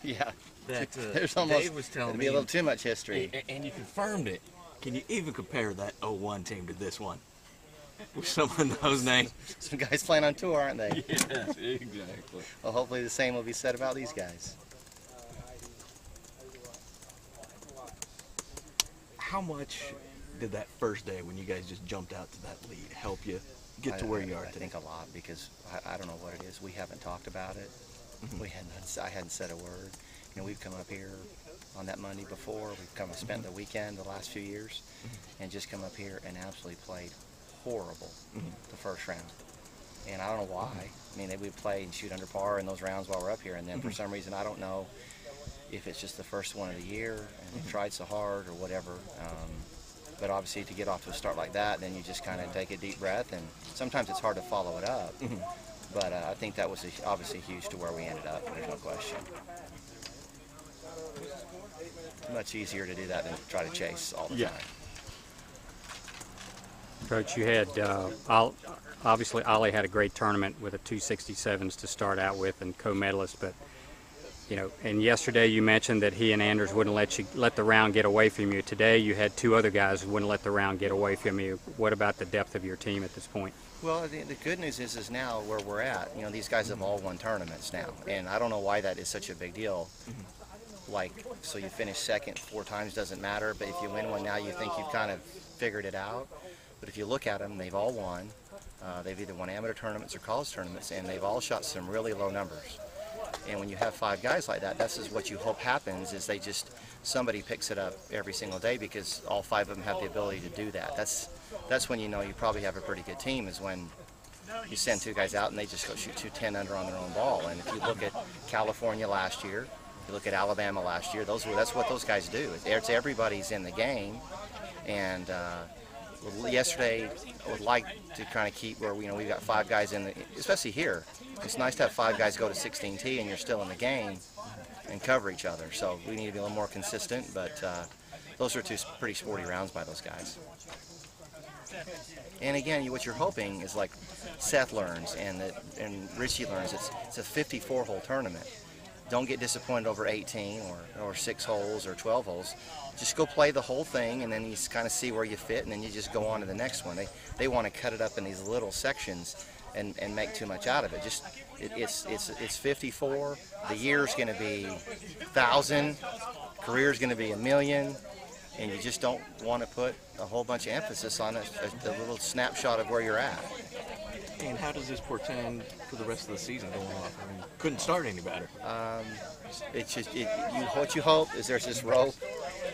Yeah. That There's almost Dave was telling be me a little too much history. and you confirmed it. Can you even compare that '01 team to this one? With some of those names. Some guys playing on tour, aren't they? Yes, exactly. Well, hopefully the same will be said about these guys. How much did that first day when you guys just jumped out to that lead help you get to where you are I today? think a lot, because I don't know what it is. We haven't talked about it. I hadn't said a word. You know, we've come up here on that Monday before. We've come and spent the weekend the last few years, and just come up here and absolutely played horrible the first round. And I don't know why. I mean, we play and shoot under par in those rounds while we're up here, and then for some reason, I don't know if it's just the first one of the year and we tried so hard or whatever. But obviously, to get off to a start like that, then you just kind of take a deep breath, and sometimes it's hard to follow it up. But I think that was obviously huge to where we ended up. There's no question. Much easier to do that than to try to chase all the time. Coach, you had obviously Ollie had a great tournament with a 267s to start out with and co-medalist, but you know, and yesterday you mentioned that he and Anders wouldn't let the round get away from you. Today you had two other guys who wouldn't let the round get away from you. What about the depth of your team at this point? Well, the good news is now where we're at. You know, these guys have all won tournaments now, and I don't know why that is such a big deal. Like, so you finish second 4 times doesn't matter, but if you win one now, you think you've kind of figured it out. But if you look at them, they've all won. They've either won amateur tournaments or college tournaments, and they've all shot some really low numbers. And when you have 5 guys like that, this is what you hope happens, is somebody picks it up every single day, because all 5 of them have the ability to do that. That's when you know you probably have a pretty good team, is when you send 2 guys out and they just go shoot 210 under on their own ball. And if you look at California last year, you look at Alabama last year, that's what those guys do. It's everybody's in the game. And yesterday, I would like to kind of keep where we've got 5 guys in the, especially here. It's nice to have 5 guys go to 16T and you're still in the game and cover each other. So we need to be a little more consistent, but those are 2 pretty sporty rounds by those guys. And again, what you're hoping is, like Seth learns and Richie learns, it's a 54-hole tournament. Don't get disappointed over 18 or 6 holes or 12 holes. Just go play the whole thing, and then you kind of see where you fit, and then you just go on to the next one. They want to cut it up in these little sections and make too much out of it. It's 54. The year's going to be 1,000. Career's going to be 1,000,000, and you just don't want to put a whole bunch of emphasis on a little snapshot of where you're at. And how does this portend for the rest of the season going on? I mean, couldn't start any better. It's just what you hope is there's this rope,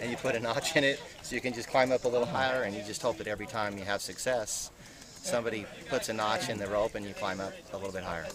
and you put a notch in it so you can just climb up a little higher, and you just hope that every time you have success, somebody puts a notch in the rope and you climb up a little bit higher.